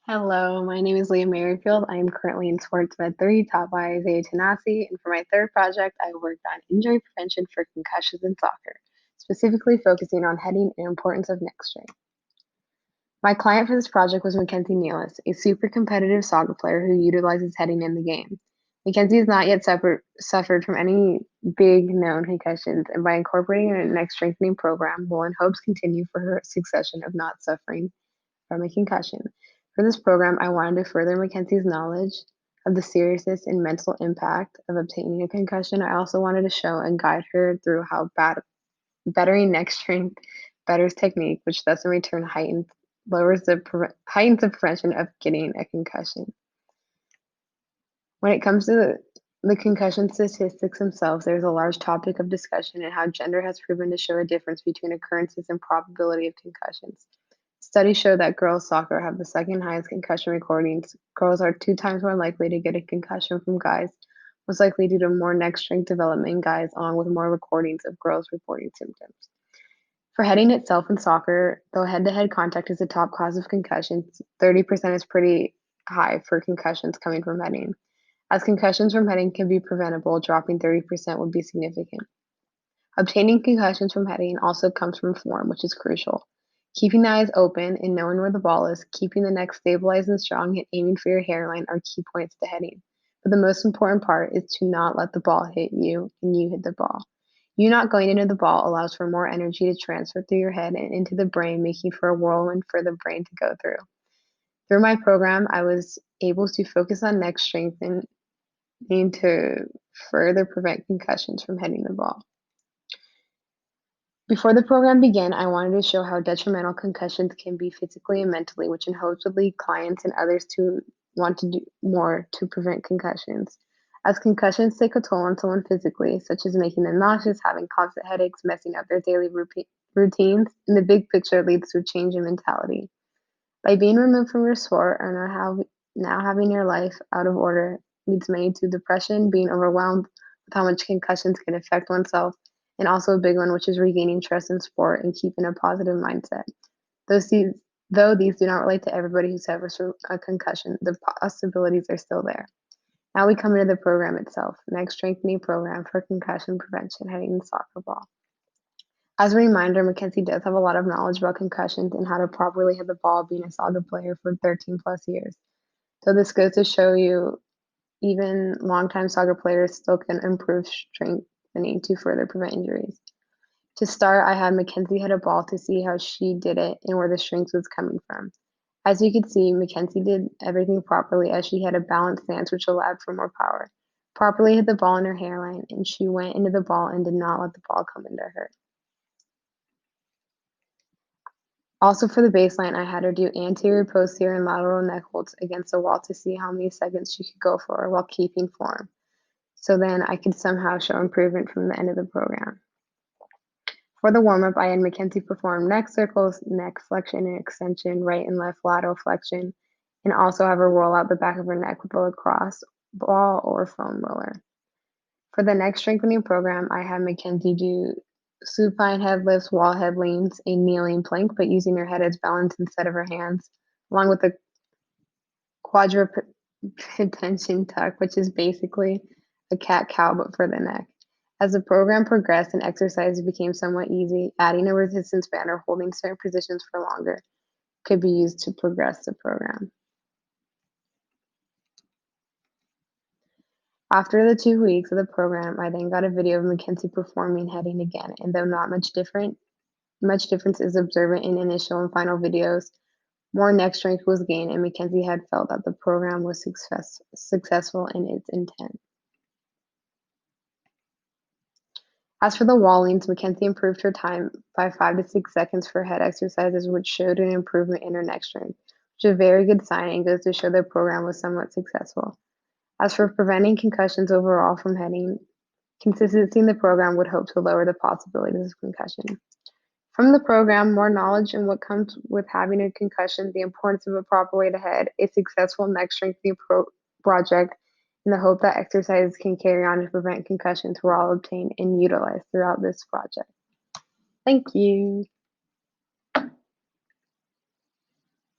Hello, my name is Leah Merrifield. I am currently in Sports Med 3, taught by Isaiah Tanasi, and for my third project, I worked on injury prevention for concussions in soccer, specifically focusing on heading and importance of neck strain. My client for this project was Mackenzie Nealis, a super competitive soccer player who utilizes heading in the game. Mackenzie has not yet suffered from any big known concussions, and by incorporating a neck strengthening program, will in hopes continue for her succession of not suffering from a concussion. For this program, I wanted to further Mackenzie's knowledge of the seriousness and mental impact of obtaining a concussion. I also wanted to show and guide her through how bettering neck strength betters technique, which thus in return heightens the prevention of getting a concussion. When it comes to the concussion statistics themselves, there's a large topic of discussion in how gender has proven to show a difference between occurrences and probability of concussions. Studies show that girls soccer have the second highest concussion recordings. Girls are 2 times more likely to get a concussion from guys, most likely due to more neck strength development in guys, along with more recordings of girls reporting symptoms. For heading itself in soccer, though head-to-head contact is the top cause of concussions, 30% is pretty high for concussions coming from heading. As concussions from heading can be preventable, dropping 30% would be significant. Obtaining concussions from heading also comes from form, which is crucial. Keeping the eyes open and knowing where the ball is, keeping the neck stabilized and strong, and aiming for your hairline are key points to heading. But the most important part is to not let the ball hit you and you hit the ball. You not going into the ball allows for more energy to transfer through your head and into the brain, making for a whirlwind for the brain to go through. Through my program, I was able to focus on neck strength and to further prevent concussions from hitting the ball. Before the program began, I wanted to show how detrimental concussions can be physically and mentally, which in hopes would lead clients and others to want to do more to prevent concussions. As concussions take a toll on someone physically, such as making them nauseous, having constant headaches, messing up their daily routines, in the big picture it leads to a change in mentality. By being removed from your sport or now having your life out of order leads many to depression, being overwhelmed with how much concussions can affect oneself, and also a big one, which is regaining trust in sport and keeping a positive mindset. Though these do not relate to everybody who suffers from a concussion, the possibilities are still there. Now we come into the program itself, neck strengthening program for concussion prevention heading in soccer ball. As a reminder, Mackenzie does have a lot of knowledge about concussions and how to properly hit the ball, being a soccer player for 13 plus years. So this goes to show you even longtime soccer players still can improve strengthening to further prevent injuries. To start, I had Mackenzie hit a ball to see how she did it and where the strength was coming from. As you can see, Mackenzie did everything properly as she had a balanced stance which allowed for more power. Properly hit the ball in her hairline, and she went into the ball and did not let the ball come into her. Also for the baseline, I had her do anterior, posterior, and lateral neck holds against the wall to see how many seconds she could go for while keeping form. So then I could somehow show improvement from the end of the program. For the warm-up, I had Mackenzie perform neck circles, neck flexion and extension, right and left lateral flexion, and also have her roll out the back of her neck with a lacrosse ball or foam roller. For the neck strengthening program, I had Mackenzie do supine head lifts, wall head leans, a kneeling plank, but using her head as balance instead of her hands, along with a quadruped tension tuck, which is basically a cat-cow but for the neck. As the program progressed and exercises became somewhat easy, adding a resistance band or holding certain positions for longer could be used to progress the program. After the 2 weeks of the program, I then got a video of Mackenzie performing heading again, and though not much difference is observant in initial and final videos, more neck strength was gained, and Mackenzie had felt that the program was successful in its intent. As for the wall leans, Mackenzie improved her time by 5 to 6 seconds for head exercises, which showed an improvement in her neck strength, which is a very good sign and goes to show the program was somewhat successful. As for preventing concussions overall from heading, consistency in the program would hope to lower the possibilities of concussion. From the program, more knowledge in what comes with having a concussion, the importance of a proper way to head, a successful neck strengthening project, and the hope that exercises can carry on to prevent concussions were all obtained and utilized throughout this project. Thank you.